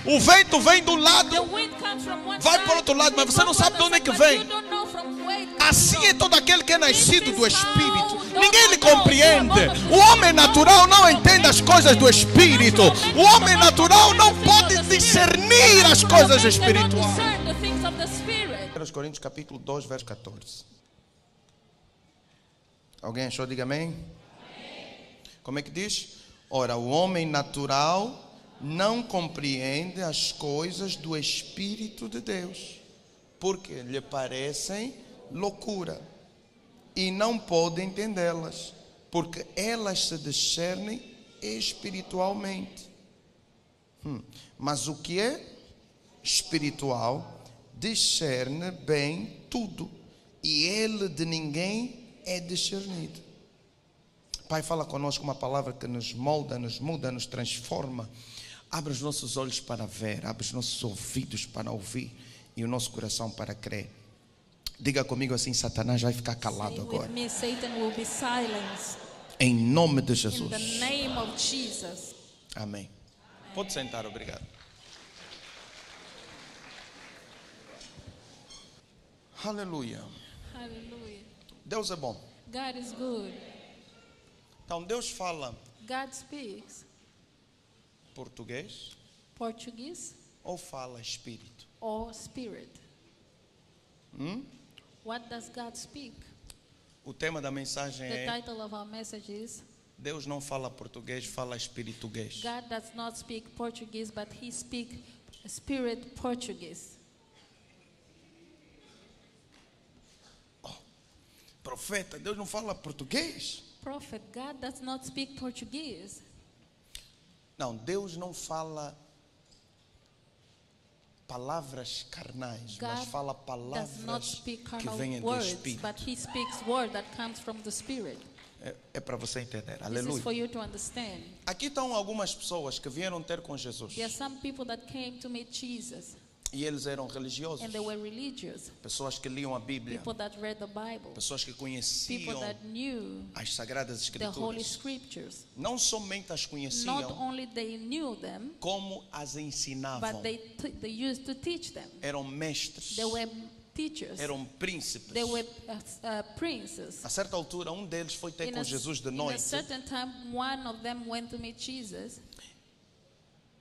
O vento vem de um lado, The wind comes from one vai side, para o outro lado, mas it você não goes sabe de from onde é que the side, vem. but you don't know from where it comes Assim é from. todo aquele que é nascido do Espírito. This is Ninguém how lhe those compreende. who are born of O homem natural não entende as coisas do Espírito. O homem natural não pode discernir as coisas espirituais. 1 Coríntios capítulo 2, verso 14. Alguém achou? Diga amém. Como é que diz? Ora, o homem natural não compreende as coisas do Espírito de Deus, porque lhe parecem loucura, e não pode entendê-las, porque elas se discernem espiritualmente. Mas o que é espiritual discerne bem tudo, e ele de ninguém é discernido. Pai, fala conosco uma palavra que nos molda, nos muda, nos transforma. Abre os nossos olhos para ver, abre os nossos ouvidos para ouvir e o nosso coração para crer. Diga comigo assim: Satanás vai ficar calado agora. Me, Satan will be silenced. Em nome de In Jesus. the name of Jesus. Amém. Pode sentar, obrigado. Aleluia. Hallelujah. Deus é bom. God is good. Então Deus fala God speaks português Portuguese ou fala espírito? or spirit. What does God speak? O tema da mensagem The é: title of our message is Deus não fala português, fala espirituguês. God does not speak Portuguese, but He speaks Spirit Portuguese. Profeta, Deus não fala português? Prophet, God does not speak Portuguese. Não, Deus não fala palavras carnais, mas God fala does not palavras speak que carnal vêm do words, Espírito. but He speaks word that comes from the Spirit. É para você entender. This is Aleluia. for you to understand. Aqui estão algumas pessoas que vieram ter com Jesus. There are some people that came to meet Jesus, E eles eram religiosos. and they were religious. Pessoas que liam a Bíblia. People that read the Bible. Pessoas que People conheciam that knew as Sagradas the Holy Escrituras. Scriptures. Não somente as Not conheciam, only they knew them, como as ensinavam. but they used to teach them. Eram mestres. They were teachers. Eram príncipes. They were princes. A certa altura, um deles foi ter com Jesus de In a noite certain time, one of them went to meet Jesus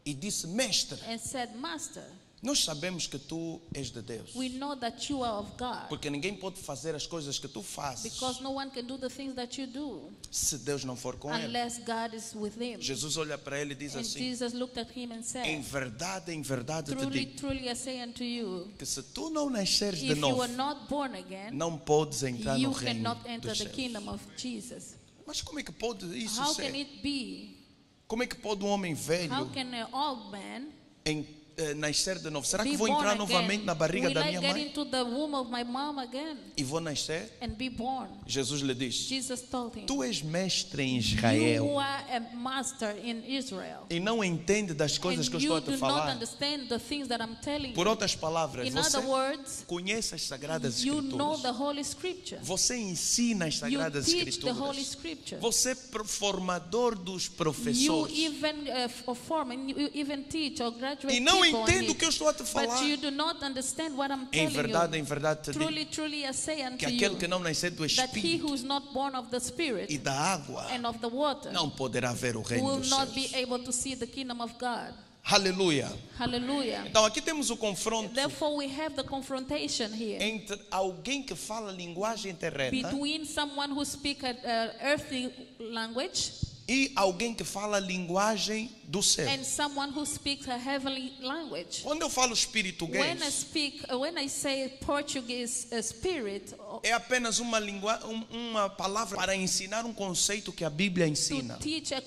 e disse: Mestre, and said, Master, nós sabemos que tu és de Deus, we know that you are of God, porque ninguém pode fazer as coisas que tu fazes because no one can do the things that you do se Deus não for com ele. unless God is with him. Jesus olha para ele e diz And assim: Jesus looked at him and em said, verdade te Truly, digo truly I say unto you, que se tu não nasceres de if you novo, are not born again, não podes entrar no you reino cannot enter dos the céus. kingdom of Jesus. Mas como é que pode isso How can ser? it be? Como é que pode um homem How velho can an old man nascer de novo? Será que be vou born entrar again? novamente na barriga Will da I minha get mãe into the womb of my mom again e vou nascer? and be born? Jesus lhe diz: Jesus told him, tu és mestre em Israel you are a master in Israel, e não entende das coisas and que eu estou you a te do not falar. understand the things that I'm telling Por you. outras palavras, In você other words, conhece as Sagradas you know the Escrituras. Holy Scripture. Você ensina as You Sagradas teach the Holy Escrituras. Scripture. Você é formador dos You professores. even form and you even teach or graduate E não people on entende o it. que eu estou a te falar. But you do not understand what I'm Em telling verdade te digo Truly, truly I say que unto aquele you que não nascer do that he Espírito who is not born of the e Spirit da água and of the water não poderá ver o reino will dos not be céus. able to see the kingdom of God. Aleluia. Hallelujah. Então aqui temos o confronto Therefore we have the confrontation here entre alguém que fala linguagem terrena between someone who speaks an earthly language e alguém que fala linguagem do céu. and someone who speaks a heavenly language. Quando eu falo espirituguês, When I say Portuguese spirit, é apenas uma palavra para ensinar um conceito que a Bíblia to ensina. teach a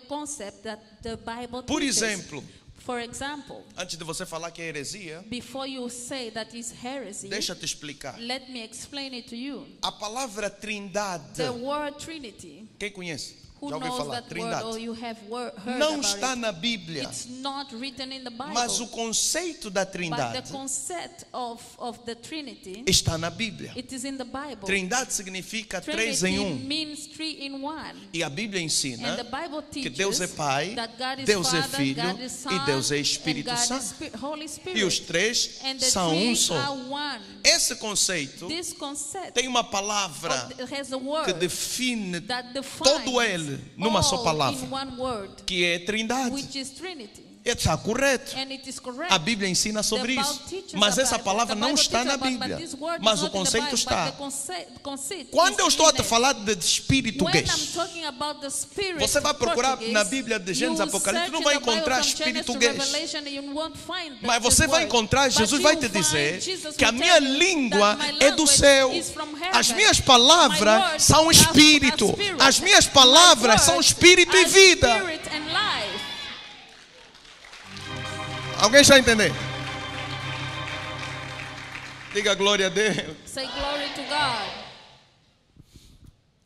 concept that the Bible Por teaches. exemplo, For example, antes de você falar que é heresia, before you say that is heresy, deixa-te explicar. let me explain it to you. A palavra trindade, The word Trinity, quem conhece? Who Já ouviu knows falar? that Trindade. word or you have heard Não about está it? na Bíblia. It's not written in the Bible. Mas o conceito da But the Trindade concept of the Trinity, está na Bíblia. it is in the Bible. Trindade significa três Trinity em um. means 3 in 1. E a Bíblia ensina And the Bible que teaches Deus é Pai, that God is Deus é Father, Filho God is Son, e Deus é and Espírito God is Santo. Holy Spirit. E os três And the são three um só. are one. Esse conceito This concept tem uma palavra has a word que define that defines todo ele numa só all palavra, in one word, que é Trindade. which is Trinity. Está correto. And it is correct. A Bíblia ensina sobre The isso. Bible teaches Mas essa about it. palavra The não Bible está teaches na about it, Bíblia. but this word Mas is o not in the conceito Bible, está. but the concept Quando is eu estou a in te it. falar de espírito When guês, I'm talking about the spirit você vai procurar Portuguese, na Bíblia de Gênesis you e Apocalipse, search não in vai the Bible encontrar from espírito Genesis to guês. Revelation, you won't find Mas this você vai word. encontrar, But Jesus you vai te will find, dizer Jesus que a will minha tell you língua that my é do language céu. is from heaven. As minhas My palavras words são are espírito. spirit. As minhas My palavras são words espírito e are vida. spirit and life. Alguém já entendeu? Diga glória a Deus. Say glory to God.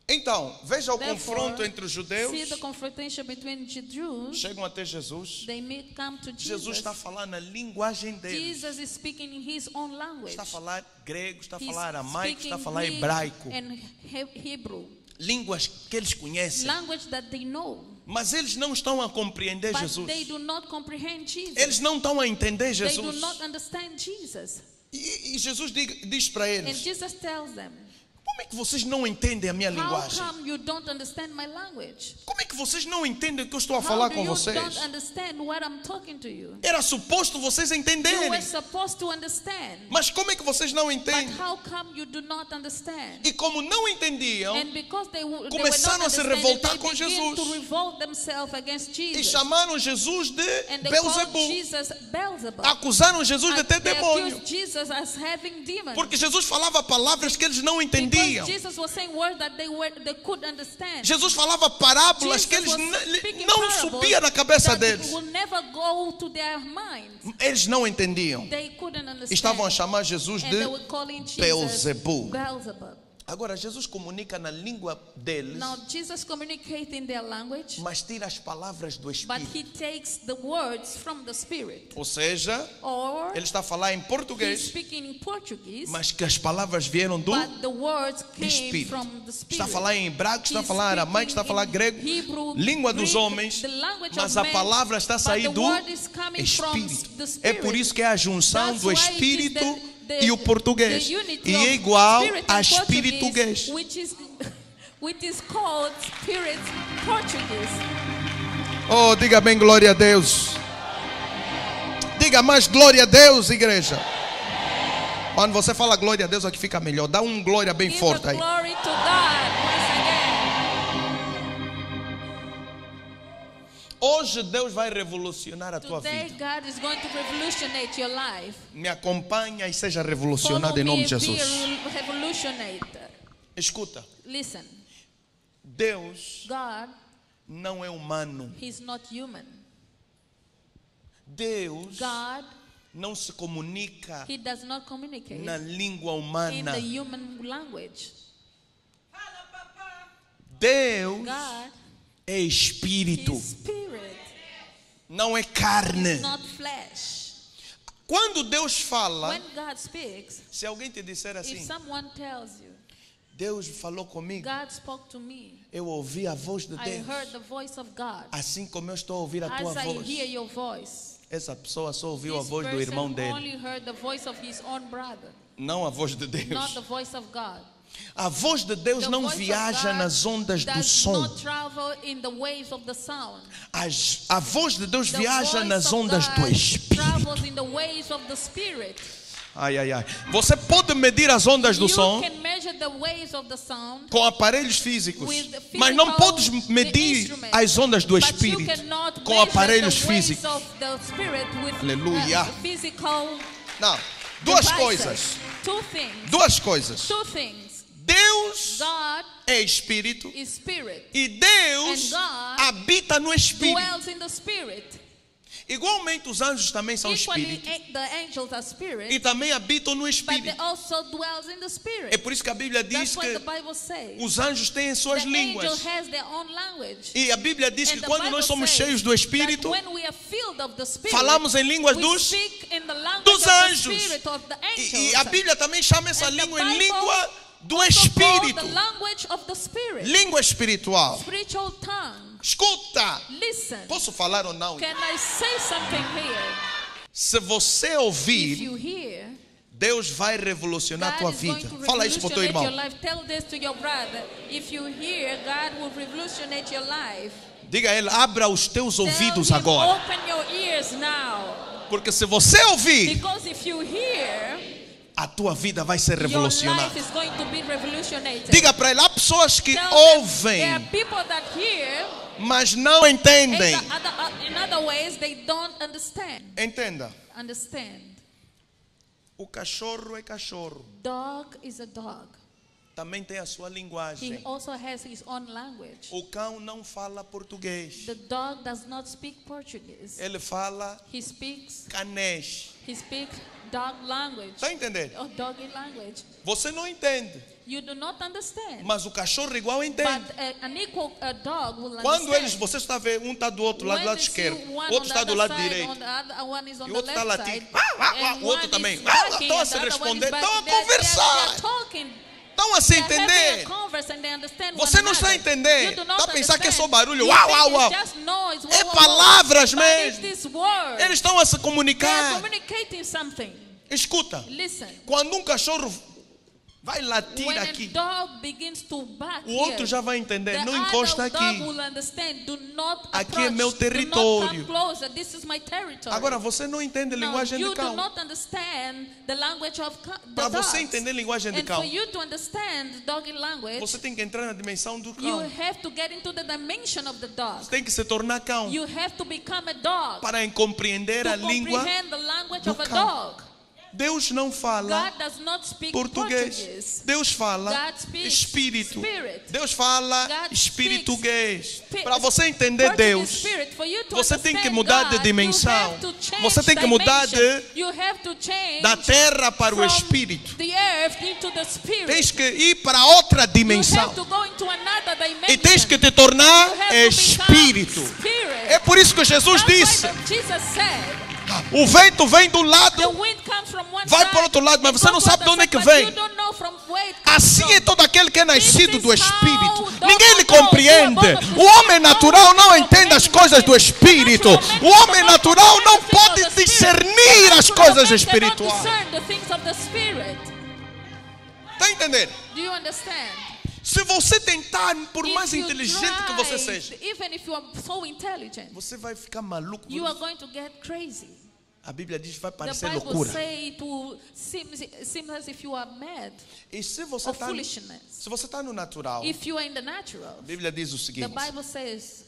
Então, veja o Therefore, confronto entre os judeus. see the confrontation between Jews. Chegam até Jesus. They come to Jesus Jesus. está falando a linguagem deles. Jesus is speaking in his own language. Está a falar grego, está a He's falar aramaico, está a speaking falar Greek hebraico. and Hebrew. Línguas que eles conhecem. Language that they know. Mas eles não estão a compreender But Jesus. they do not comprehend Jesus. Eles não estão a entender They do Jesus. not understand Jesus. E Jesus diz para And eles: Jesus tells them, como é que vocês não entendem a minha how linguagem? come you don't understand my language? Como é que vocês não entendem o que eu estou a How falar do com you vocês? don't understand what I'm talking to you? Era suposto vocês You entenderem. were supposed to understand. Mas como é que vocês não But entendem? how come you do not understand? E como não entendiam, And because they were começaram not a se understanding, revoltar they com began Jesus. to revolt themselves against e Jesus. chamaram Jesus de And they called Beelzebub. Jesus Beelzebub. Acusaram Jesus de And ter they demônio. accused Jesus as having demons. Porque Jesus falava palavras que eles não entendiam. Because Jesus was saying words that they could understand. Jesus falava parábolas que eles Jesus was speaking não parables subia na cabeça that deles. will never go to their minds. Eles não entendiam. They couldn't understand. Estavam a chamar Jesus And de they were calling Jesus Beelzebub. Beelzebub. Agora, Jesus comunica na língua deles, Now Jesus communicates in their language, mas tira as palavras do but Espírito. he takes the words from the Spirit. Ou seja, Or ele está a falar em he's português, speaking in Portuguese, mas que as palavras vieram do but the words came Espírito. from the Spirit. Está a falar em hebraico, está a He's falar aramaico, está a falar speaking grego, in Hebrew, língua dos Greek, homens, the language mas of a men, palavra está a but sair the do word is coming from Espírito. the É Spirit. por isso que é a junção That's do why it is Espírito the e o português. the unity E of é igual Spirit a and espirituguês. which is called Spirit Portuguese. Oh, diga bem glória a Deus. Diga mais glória a Deus, igreja. Quando você fala glória a Deus, aqui fica melhor. Dá um glória bem Give forte a aí. glory to God once again. Hoje Deus vai revolucionar a tua Today vida. God is going to revolutionate your life. Me acompanha e seja Follow revolucionado em me nome and de be Jesus. a revolutionator. Escuta, Listen, Deus God, não é humano. He's not human. Deus God, não se comunica He does not communicate na língua in humana. the human language. Deus God, é espírito, He's spirit, não é carne. not flesh. Quando Deus fala, When God speaks, se alguém te disser if assim, someone tells you, Deus falou comigo, God spoke to me, eu ouvi a voz de I Deus, heard the voice of God, assim como eu estou a ouvir a tua as I voz. hear your voice. Essa pessoa só ouviu a This voz do person irmão dele, only heard the voice of his own brother, não a voz de not Deus. the voice of God. A voz de Deus The não voice of viaja God nas ondas do does som. not travel in the waves of the sound. A voz de Deus The viaja voice nas of ondas do God Espírito. travels in the waves of the Spirit. Ai, ai, ai. Você pode medir as ondas do You som can measure the waves of the sound com aparelhos físicos, with the physical, mas não podes the medir instrument. as ondas do But you Espírito cannot com measure aparelhos the waves físicos. of the Spirit with Aleluia. physical Não. Duas devices. coisas. Two things. Duas coisas. Two things. Deus God é Espírito is Spirit. e Deus And God habita no Espírito. dwells in the Spirit. Igualmente os anjos também são Equally, espíritos the angels are e spirits, também habitam no but they espírito. also dwells in the É spirit. por isso que a Bíblia diz That's what the que Bible says. os anjos têm suas The línguas. angel has their own language. E a Bíblia diz And que the quando Bible nós somos says cheios do that Espírito, when we are filled of the Spirit, falamos em línguas we dos speak in the language dos of the anjos. Spirit of the angels. E a Bíblia também chama essa And the língua em Bible língua do also called Espírito. the language of the Spirit. Língua espiritual. Spiritual tongue. Escuta. Listen. Posso falar ou não? Can I say something here? Se você If ouvir, you hear, Deus vai revolucionar a tua God is going vida. to Fala isso para o teu revolutionate irmão. your life. Tell this to your brother. If you hear, God will revolutionate your life. Diga a ele, abra os teus Tell ouvidos him, agora. open your ears now. Porque se você ouvir, Because if you hear, a tua vida vai ser your revolucionada. life is going to be revolutionated. Diga para ele, há pessoas que Tell them, there are ouvem, people that hear, mas não entendem. in other ways, they don't understand. Entenda. Understand. O cachorro é cachorro. Dog is a dog. Também tem a sua He linguagem. also has his own language. O cão não fala português. The dog does not speak Portuguese. Ele fala He speaks canês. dog language Está entendendo? or doggy language. Você não entende. You do not understand. Mas o cachorro igual entende. But an equal dog will Quando understand. eles, você está vendo, um está do outro lado, do When lado you see esquerdo, one o on outro the está do other lado side, direito, on the other, one is on e the o outro está left latindo. side, and O outro one também. is barking, Estão a and se the other one responder, is barking. estão a They're conversar. talking. Estão a se They're having a entender. converse and they understand Você one não está a another. entender. You do not Está a pensar que é só understand. barulho. You Uau, think uau, it's uau. just noise. É Wow, wow, wow. palavras But mesmo. it's this word. Eles estão a se They are comunicar. communicating something. Escuta. Listen. Quando um cachorro vai latir When aqui, a dog begins to bark o outro here, já vai entender. the Não other encosta dog aqui. will understand. Do not Aqui é approach. meu Do território. not come closer. This is my territory. Agora você não entende a Now, linguagem you de do cão. not understand the language of the Para dogs. você entender a linguagem de And cão, for you to understand doggy language, você tem que entrar na dimensão do you cão. have to get into the dimension of the dog. Você tem que se tornar cão You have to become a dog para compreender a to língua. comprehend the language do of a cão. dog. Deus não fala God does not speak português. Portuguese. Deus fala God speaks espírito. spirit. Deus fala God espirituguês. speaks Para você entender Portuguese Deus, spirit. For you to você tem que understand mudar de God, dimensão. you have to change Você tem que mudar dimension. You have to change da terra para o from espírito. the earth into the spirit. Tens que ir para outra You dimensão. have to go into another dimension. E tens que te tornar You have to espírito. become spirit. É por isso que Jesus That's why disse: that Jesus said, o vento vem de um the lado, wind comes from one vai side, para o outro lado, mas it você não goes sabe de from onde é que the side, vem. but you don't know from where it comes Assim é from. todo aquele que é nascido do This is Espírito. how Ninguém lhe those compreende. who are born of the O homem Spirit natural não don't entende as comprehend coisas do the Espírito. natural O man homem does not natural não comprehend the pode things of the discernir as Spirit. coisas Natural man espirituais. cannot discern the things of the Spirit. Está entendendo? Do you understand? Se você tentar, por If mais you inteligente que você try, seja, even if you are so intelligent, você vai ficar maluco. you are going to get crazy. A Bíblia diz que vai The parecer Bible loucura. say it will seem as if you are mad E se você or está foolishness. no natural, If you are in the natural, a Bíblia diz o the seguinte: Bible says,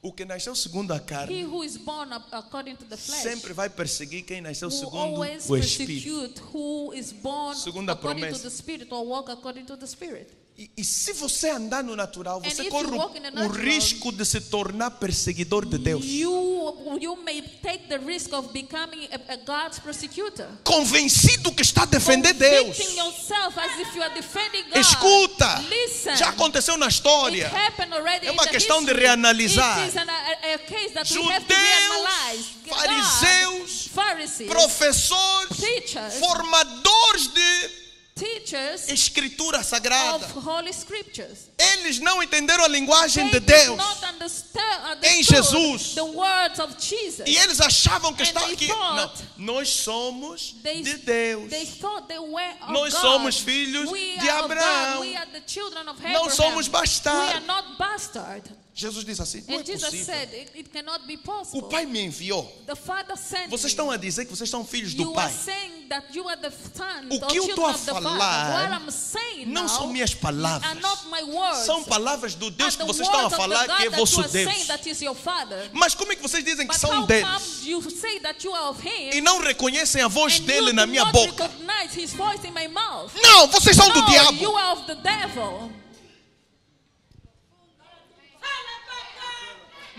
o que nasceu segundo a he carne who is born according to the flesh sempre vai perseguir quem nasceu will segundo always o Espírito. persecute who is born Segundo a according to promessa. the Spirit or walk according to the Spirit. E se você andar no natural, And você if corre you walk in the o natural, risco de se tornar perseguidor de Deus. You may take the risk of becoming a God's persecutor. Convencido que está a defender Deus. Convicting yourself as if you are defending God. Escuta, Listen. já aconteceu na It história. happened already É uma in the questão de history. reanalisar. It is a case that we have to Judeus, reanalyze. fariseus, God, Pharisees, professores, teachers, formadores de teachers escritura sagrada. of Holy Scriptures. Eles não entenderam a linguagem They de did Deus. not understood Em Jesus. the words of Jesus. E eles achavam que And estava they aqui. Não, thought nós somos They, de Deus. they thought they were of Nós God. somos filhos We de are of Abraão. God. We are the children of Não Abraham. somos We bastardos. are not bastard. Jesus disse assim: não é And Jesus possível. said it cannot be O possible. Pai me enviou. The Father sent Vocês me. estão a dizer que vocês são filhos do You Pai. are saying that you are the sons O or que eu children estou a of the Father. falar What I'm saying não now são minhas palavras. are not my words. São palavras do Deus Are que the vocês estão a words of falar the que é God vosso that you are Deus. saying that is your Father. Mas como é que vocês dizem que But são how deles come you say that you are of Him e não reconhecem a voz and dele you na do minha not boca? recognize His voice in my mouth? Não, vocês são do No, diabo. you are of the devil.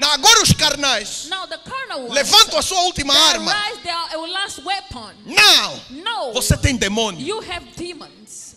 Agora os carnais Now the carnal ones, levantam a sua última they arma. rise their last weapon. Não. No, Você tem demônio. you have demons.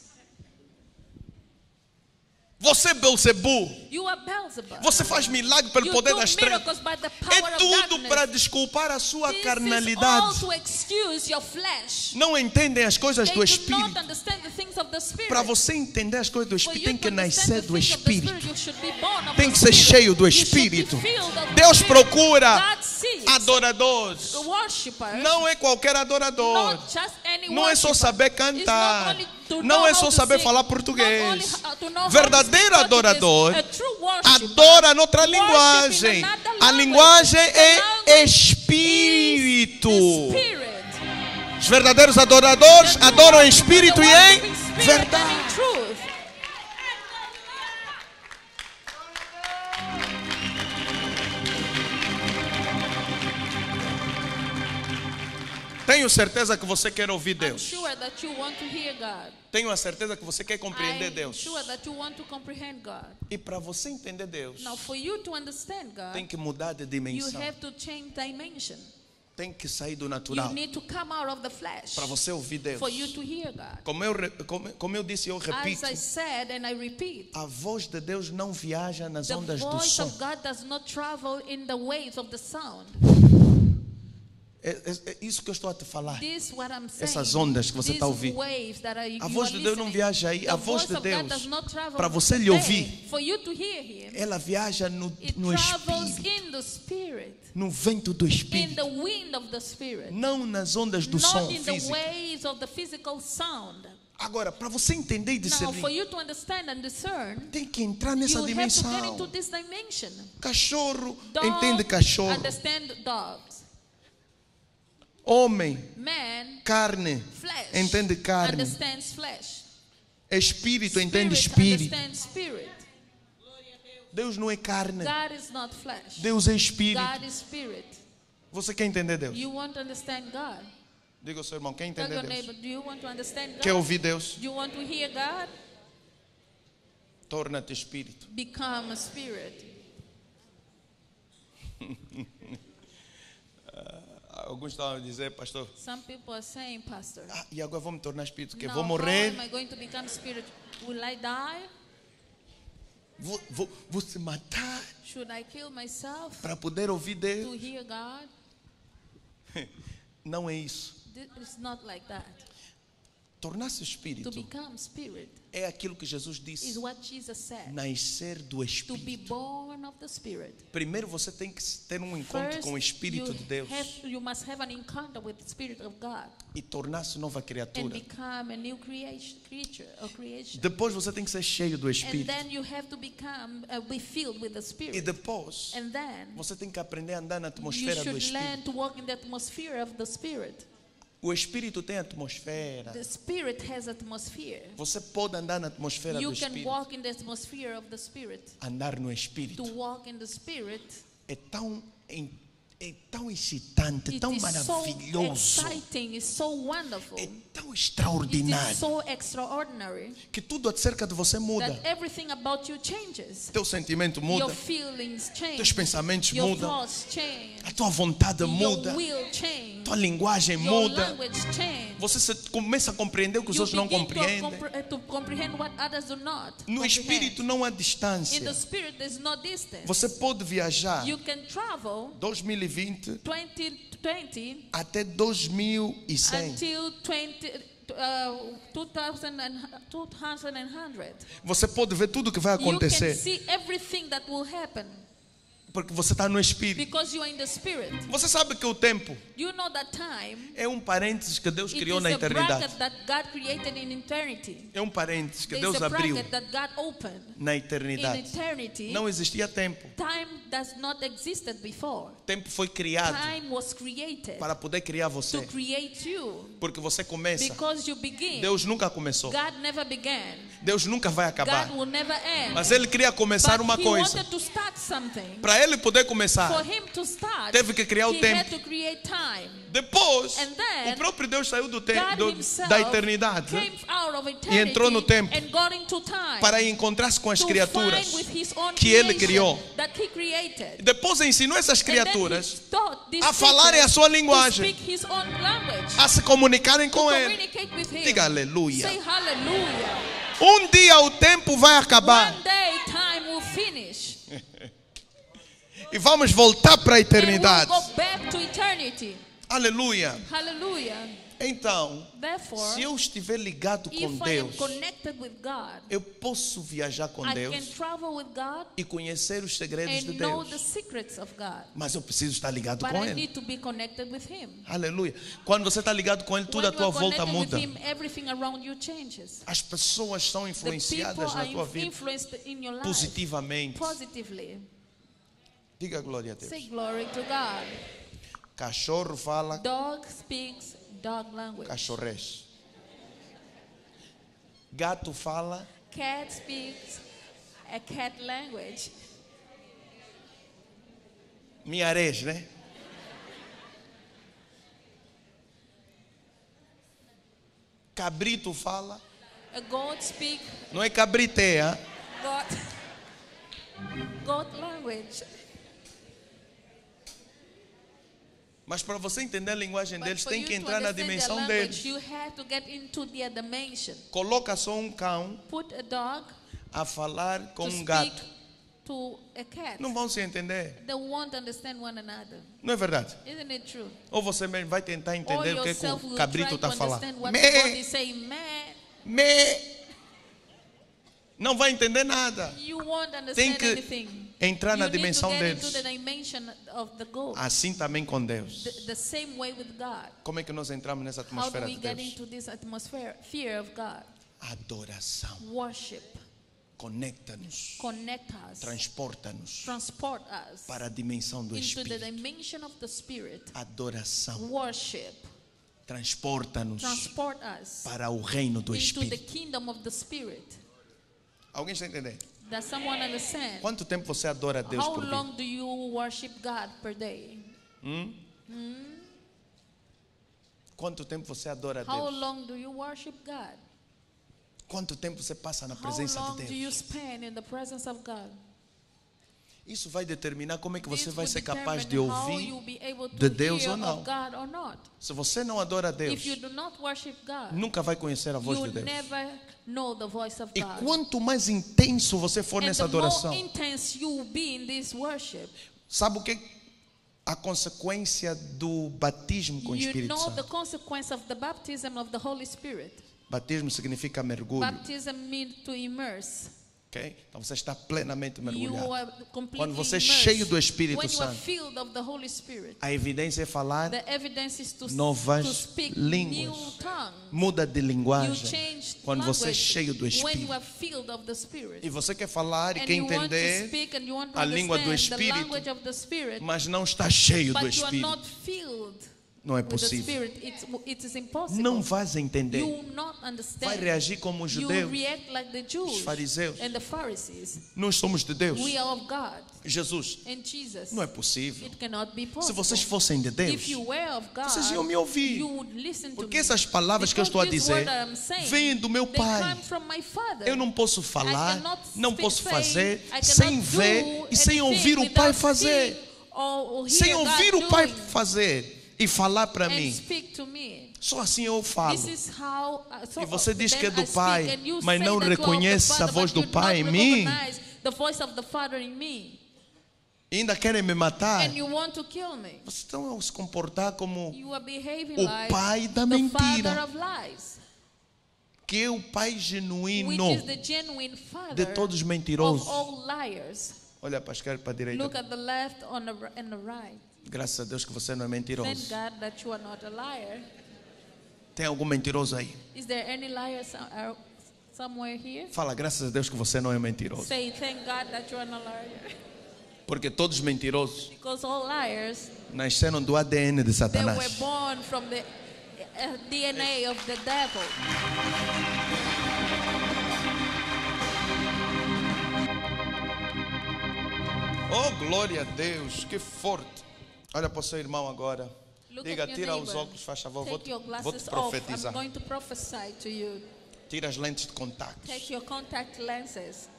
Você é Belzebu. You are Beelzebub. Você faz milagre pelo You poder do das trevas. miracles by the power É of tudo darkness. para desculpar a sua This is all carnalidade. to excuse your flesh. Não entendem as coisas They do do Espírito. not understand the things of the Spirit. Para você entender as coisas do For Espírito, you tem que to understand nascer the do things of the Spirit, Espírito. you should be born of Tem the que ser Spirit. cheio do You should be Espírito. filled of the Deus Spirit. procura God seeks adoradores. worshippers. Não é qualquer adorador. Not just any Não é só worshiper. saber It's not cantar. only to Não know é how só to saber sing. falar Not português. only to know how to Verdadeiro speak adorador Portuguese. A true worshiper adora noutra worship in linguagem. another A language. linguagem The é language Espírito. is the Spirit. Os verdadeiros adoradores The true adoram em worshiper, Espírito the e worship em in spirit verdade. and in truth. Tenho certeza que você quer ouvir I'm Deus. sure that you want to hear God. Tenho a certeza que você quer compreender I'm Deus. sure that you want to comprehend God. E para você entender Deus, Now, for you to understand tem God, que mudar de you dimensão. have to change dimension. Tem que sair do You natural. need to come out of the flesh Para você ouvir Deus. for you to hear God. Como eu disse, eu repito. As I said, and I repeat, A voz de Deus não viaja nas the ondas do voice som. of God does not travel in the waves of the sound. É isso que eu estou a te falar. This what I'm saying. Essas ondas que você These está a ouvir. waves that are, A you voz are de Deus não listening. viaja aí. The A voz voice de of God Deus, does not travel para você lhe there. ouvir, For you to hear Him, ela viaja no it Espírito, travels in the Spirit, no vento do in Espírito, the wind of the Spirit, não nas ondas do not som in the físico. waves of the physical sound. Agora, para você entender e Now, for discernir, you to understand and discern, tem que entrar nessa you have to get dimensão. into this dimension. Cachorro Dog entende cachorro. understand dogs. Homem, Man, carne, flesh, entende carne. understands flesh. Espírito entende Spirit espírito. understands spirit. Deus não é carne. God is not flesh. Deus é espírito. God is spirit. Você quer entender Deus? You want to understand God. Diga ao seu irmão, quer Tell entender your Deus? neighbor, do you want to understand God? Quer ouvir Deus? Do you want to hear God? Torna-te espírito. Become a spirit. Alguns estavam a dizer, pastor, Some people are saying, Pastor, e agora vou me tornar espírito, que now vou how morrer, am I going to become spirit? Will I die? vou se matar Should I kill myself para poder ouvir to Deus. hear God? Não é isso. It's not like that. Tornar-se To espírito become spirit é aquilo que Jesus is disse. what Jesus said. Nascer do To be Espírito. born of the Spirit. Primeiro você tem que ter um encontro com o Espírito de Deus you must have an encounter with the Spirit of God e tornar-se nova and criatura. become a new creature or creation. Depois você tem que ser cheio do And Espírito. then you have to become, be filled with the E Spirit. depois And then você tem que aprender a andar na you atmosfera do should learn Espírito. to walk in the atmosphere of the Spirit. O Espírito tem atmosfera. The Spirit has atmosphere. Você pode andar na atmosfera do You can Espírito. walk in the atmosphere of the Spirit. Andar no To Espírito walk in the Spirit, é tão excitante, it tão is so maravilhoso, exciting, it's so wonderful. é tão It is extraordinário so extraordinary que tudo acerca de você muda. that everything about you changes. Teu sentimento muda, Your feelings change. teus pensamentos Your mudam, thoughts change. a tua vontade muda, Your will change. tua linguagem Your muda. language change. Você começa a compreender o que os You outros não begin compreendem. to comprehend what others do not No comprehend. Espírito não há In the distância. Spirit, there's no distance. Você pode viajar You can travel 2020 2020 até 2100. until 2100. Você pode ver tudo o que vai You can acontecer see everything that will happen porque você está no Espírito. because you are in the Spirit. Você sabe que o tempo You know that time, é um parênteses que Deus it criou is na a eternidade. bracket that God created in eternity. É um parênteses que There's Deus a abriu bracket that God opened na in eternidade. eternity. Não existia tempo. Time does not existed before. Tempo foi criado Time was created para poder criar to você. create you. Porque você começa. Because you begin. Deus nunca começou. God never began. Deus nunca vai acabar. God will never end. Mas Ele queria começar But uma He coisa. wanted to start something. Para ele poder começar, For him to start, teve que criar o he tempo. had to create time. Depois, And then, o próprio Deus saiu God himself da eternidade came out of eternity e entrou no tempo and got into time para encontrar-se com as to criaturas find with his own que ele creation criou. that he created. Depois ensinou essas And then he criaturas taught these a falarem a sua creatures linguagem, to speak his own language, a se comunicarem to com ele. communicate with him. Diga aleluia. Say hallelujah. Um dia o tempo vai acabar One day time will finish e vamos voltar para a and we'll eternidade. go back to eternity. Aleluia. Hallelujah. Então, Therefore, se eu estiver ligado com if I am Deus, connected with God, eu posso viajar com I can Deus travel with God e conhecer os segredos de and know the Deus. secrets of God. Mas eu preciso estar ligado But com I Ele. need to be connected with Him. Aleluia. Quando você está ligado com Ele, tudo When à you tua are volta connected muda. with Him, everything around you changes. As pessoas são The people influenciadas na are tua vida influenced in your life positivamente. positively. Diga glória a Deus. Say glory to God. Cachorro fala Dog speaks dog language. cachorrês. Gato fala Cat speaks a cat language. miarês, né? Cabrito fala, A goat speaks não é cabriteia, goat language. mas para você entender a linguagem But deles, for tem you que to entrar na understand their dimensão language, deles. you have to get into their dimension. Coloca só um cão Put a dog a falar com to um speak gato. to a cat. Não vão se entender. They won't understand one another. Não é verdade? Isn't it true? Ou você mesmo vai tentar Or entender o que, yourself o will cabrito try está to falando. understand what the God is saying. Me. Não vai entender nada. You won't Tem understand que anything. entrar na You need to dimensão get deles. into the dimension of the goat. Assim também com Deus. The same way with God. Como é que nós entramos nessa How do atmosfera we de get Deus? into this atmosphere, fear of God? Adoração. Worship. Conecta-nos. Connect us. Transporta-nos Transport us para a dimensão do into the Espírito. dimension of the Spirit. Adoração. Worship. Transporta-nos Transport us para o reino do into the Espírito. kingdom of the Spirit. Alguém está entendendo? Does someone understand? Quanto tempo você adora a Deus How por dia? long do you worship God per day? Quanto tempo você adora a How Deus? long do you worship God? Quanto tempo você passa na How presença long de do you Deus? spend in the presence of God? Isso vai determinar como é que você This vai will ser capaz de determine how ouvir you'll be able to de Deus hear ou não. of God or not. Se você não adora a Deus, If you do not worship God, nunca vai conhecer a voz you de Deus. never know the voice of E God. quanto mais intenso você for And nessa the more adoração, intense you will be in this worship, sabe o que é a consequência do batismo com o you Espírito know the Santo? consequence of the baptism of the Holy Spirit. Batismo significa mergulho, Baptism means to immerse. ok? Então você está plenamente You mergulhado. are completely Quando você é immersed. cheio do Espírito When you are Santo, filled of the Holy Spirit, a evidência é falar, the evidence is to novas speak línguas. new tongue. muda de You linguagem. change Quando você é language cheio do when you Espírito. are filled of the Spirit. E você quer falar e And quer you want to entender, speak and you want to a língua do understand the Espírito, language of the Spirit, mas não está cheio do but you are Espírito. not filled Não é with the possível. Spirit. It is impossible. Não vais entender. You will not understand. Vai reagir como os You judeus, react like the Jews os fariseus. and the Pharisees. Nós somos de Deus. We are of God Jesus, and Jesus. não é possível. It cannot be Se possible. vocês fossem de Deus, If you were of God, vocês iam me ouvir. you would listen to Porque me. essas palavras que eu estou a Because this dizer word that I'm saying, vêm do meu they Pai. come from my Father. Eu não posso falar, I cannot não posso say, fazer I cannot sem do ver e sem anything ouvir o without Pai seeing fazer. or Sem hear ouvir God o Pai doing fazer e falar para and mim. speak to me. Só assim eu falo. This is how, so E você diz then que é do I speak, Pai, and you mas say não that you are of the reconhece a Father, voz but do you Pai do em not mim. recognize the voice of the Father in me. E ainda querem me matar. And you want to kill me. Vocês estão a se comportar como You are behaving o like pai da the mentira. father of lies, que é o Pai which genuíno is the genuine father de todos os of mentirosos. all liars. Olha para a esquerda e para a direita. Look at the left and the right. Graças a Deus que você não é Thank mentiroso. God that you are not a liar. Tem algum mentiroso aí? Is there any liar somewhere here? Fala, graças a Deus que você não é mentiroso. Say, thank God that you are not a liar. Porque todos os mentirosos Because all liars, nasceram do ADN de they Satanás. were born from the DNA of the devil. Oh, glória a Deus, que forte. Olha para o seu irmão agora. Look Diga, at your tira os neighbor. óculos, faz favor, Take your vou te glasses off. profetizar. I'm going to prophesy to you. Tira as lentes de contato. Take your contact lenses.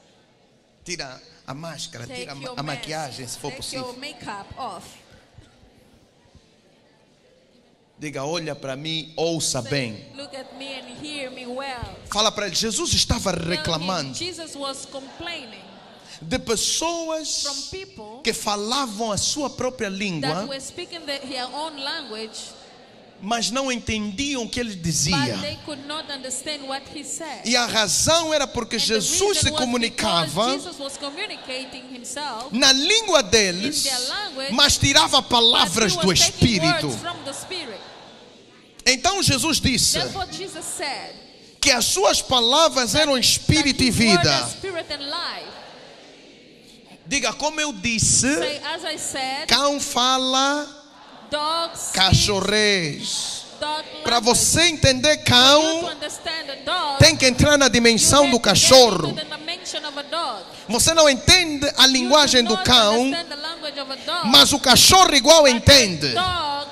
Tira a máscara, Take tira your a maquiagem, se for Take possível. your makeup off. Diga, olha para mim, ouça bem. Look at me and hear me well. Fala para ele, Jesus estava Tell him, reclamando Jesus was complaining de pessoas from people que falavam a sua própria that língua, were speaking their own language, mas não entendiam o que ele but dizia. they could not understand what he said. E a razão era porque And the Jesus se reason was comunicava because Jesus was communicating himself na língua in deles, their language, mas tirava but palavras he do was taking Espírito. words from the Spirit. Então Jesus disse Therefore Jesus said que as suas palavras eram that Espírito e his word vida. is spirit and life. Diga, como eu disse, Say, as I said, cão fala, dogs speak, cachorrês. dog Para language. você entender For you to cão, understand a dog, tem que entrar na dimensão you do have to get cachorro. into the dimension of a dog. Você não entende a linguagem You do do not cão, understand the language of a dog, mas o cachorro igual but entende. a dog,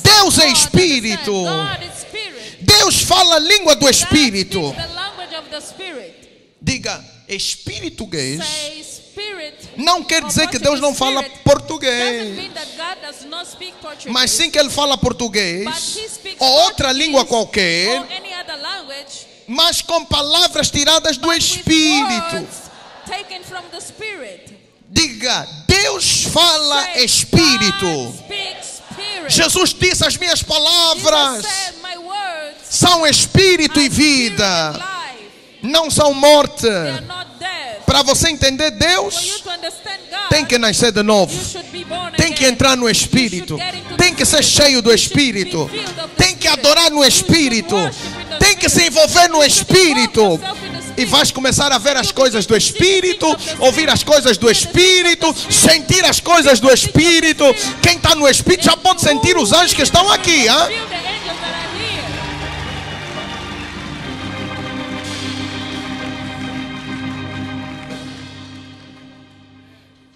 Deus é God Espírito. understands. God is spirit. Deus fala a língua do God Espírito. speaks the language of the Spirit. Diga, espirituguês Say spirit. não quer or dizer que Deus não fala Portuguese spirit português, doesn't mean that God does not speak Portuguese. mas sim que ele fala But português he speaks ou outra Portuguese língua qualquer, or any other language, mas com palavras tiradas do but with Espírito. words taken from the Spirit. Diga, Deus fala Say, Espírito. God speaks spirit. Jesus disse, as minhas palavras Jesus said, my words são Espírito are e vida, spirit and life. não são morte. They are not death. Para você entender For you Deus, to understand God, tem que nascer de you novo. should be born Tem que again. entrar no Espírito. Tem que ser cheio do Espírito. Tem que adorar no Espírito. Tem que se envolver no Espírito. E vais começar a ver as coisas do Espírito, ouvir as coisas do Espírito, sentir as coisas do Espírito. Quem está no Espírito já pode sentir os anjos que estão aqui. Hein? Feel the angels that are here.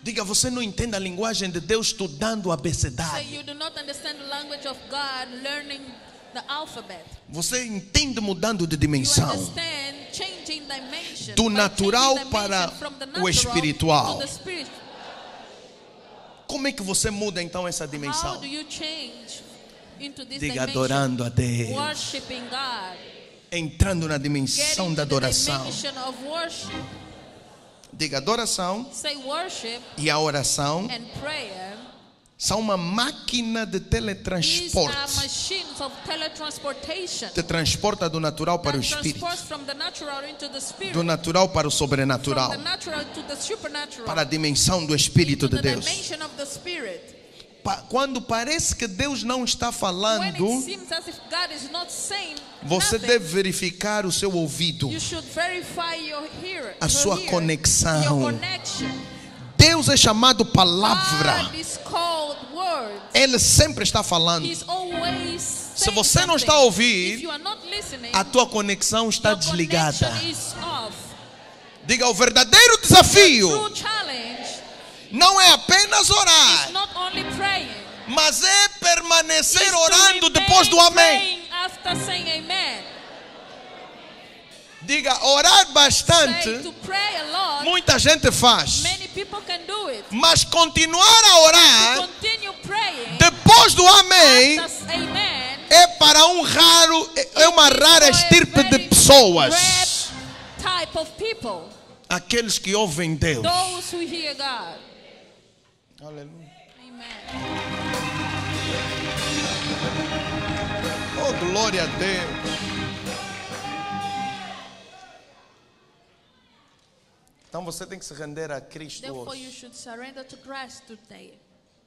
Diga, você não entende a linguagem de Deus estudando o So abecedário. you do not understand the language of God learning the alphabet. Você entende mudando de You dimensão. understand changing dimension. Do by natural changing para dimension from the o natural espiritual. to the spirit. Como é que você muda então essa How dimensão? do you change into this Diga, dimension? adorando a Deus. Worshiping God. Entrando na Get dimensão into da the adoração. dimension of worship. Diga, adoração Say worship e a oração and prayer. são uma máquina de These are teletransporte. machines of teletransportation. Te transporta do natural para o That espírito, transports from the natural into the spirit. do natural para o From sobrenatural, the natural to the supernatural. para a dimensão do Espírito into de the Deus. dimension of the spirit. Quando parece que Deus não está When falando, it seems as if God is not saying você nothing, deve verificar o seu ouvido, you should verify your hearer, a sua conexão. your connection. Deus é chamado palavra. God is called word. Ele sempre está falando. He's always Se saying você não something. está a ouvir, If you are not listening, a tua conexão está your desligada. connection is off. Diga, o verdadeiro desafio True challenge não é apenas is orar, not only praying, mas é permanecer is to orando remain depois do amém. praying after saying amen. Diga, orar Say bastante, to pray a lot. muita gente faz. Many people can do it. Mas continuar a orar Continue praying depois do amém after amen. é para uma rara estirpe de pessoas. Rare type of people. Aqueles que ouvem Deus. Those who hear God. Aleluia. Amen. Oh, glória a Deus. Então você tem que se render a Cristo Therefore, you hoje should surrender to Christ today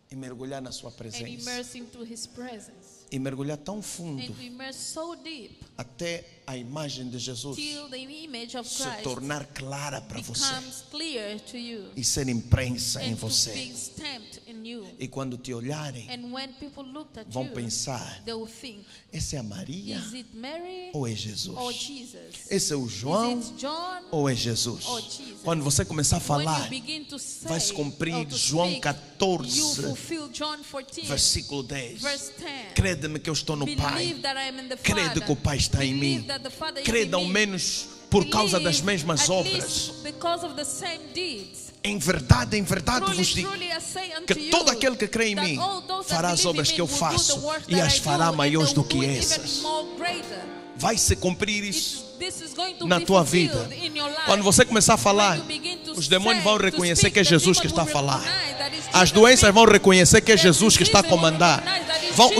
e mergulhar na sua and presença. immerse into His presence. e mergulhar tão fundo and to immerse so deep até a imagem de Jesus till the image of se Christ tornar clara para você becomes clear to you e ser imprensa em and to você. be stamped in you. E quando te olharem, And when people looked at vão you, pensar: they will think, essa é a Maria is it Mary ou é Jesus? or Jesus? Esse é o João Is it John ou é Jesus? or Jesus? Quando você começar a When falar, you begin to say, vai se cumprir or to João speak, 14, you fulfill John 14, versículo 10. verse 10. Crede-me que eu estou no Pai. Believe that I am in the Crede Father. que o Pai está em Believe mim. that the Father is Crede in ao me. menos por causa das Believe mesmas at obras. least because of the same deeds. Em verdade Truly, vos digo truly I say unto que you todo aquele que crê em that mim all those that fará as believe in obras me que eu will do faço the works e that as I do, fará and maiores they do will que do it essas. even more greater. Vai se cumprir isso This is going to na be tua fulfilled vida. in your life. Quando você começar a falar, When you begin to os demônios vão say, to reconhecer speak, que é the Jesus demon que está a will falar. recognize that it's As Jesus doenças speaking. vão reconhecer que é Jesus que está a comandar.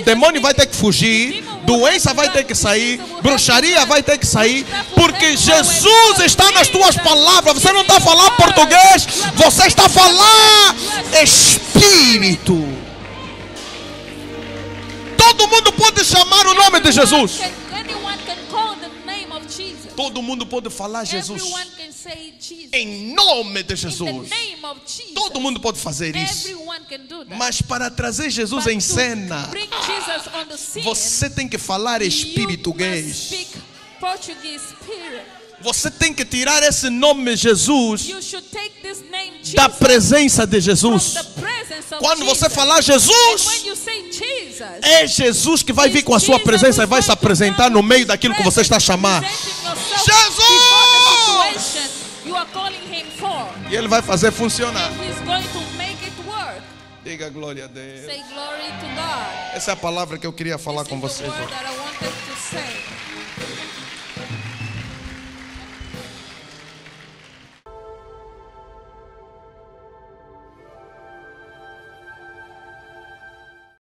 Demônio vai ter que fugir, doença vai ter que sair, bruxaria vai ter que sair, porque Jesus está nas tuas palavras. Você não está a falar português, você está a falar Espírito. Todo mundo pode chamar o nome de Jesus. Anyone can call the name of Jesus. Todo mundo pode falar Jesus. Everyone can say Jesus. Em nome de In Jesus. the name of Jesus. Todo mundo pode fazer isso. Everyone can do that. Mas para trazer Jesus But em to cena, bring Jesus on the scene, você tem que falar you espirituguês. must speak Portuguese spirit. Você tem que tirar esse nome Jesus You should take this name Jesus da presença de from Jesus. the presence of Quando Jesus. você falar And when Jesus, you say Jesus, é Jesus que vai vir com a sua presença e vai se apresentar no meio daquilo que você está a chamar. Jesus! You are calling him for. E Ele vai fazer funcionar. He's going to make it work. Diga glória a Deus. Say glory to God. Essa é a palavra que eu queria falar This com is the vocês word hoje. that I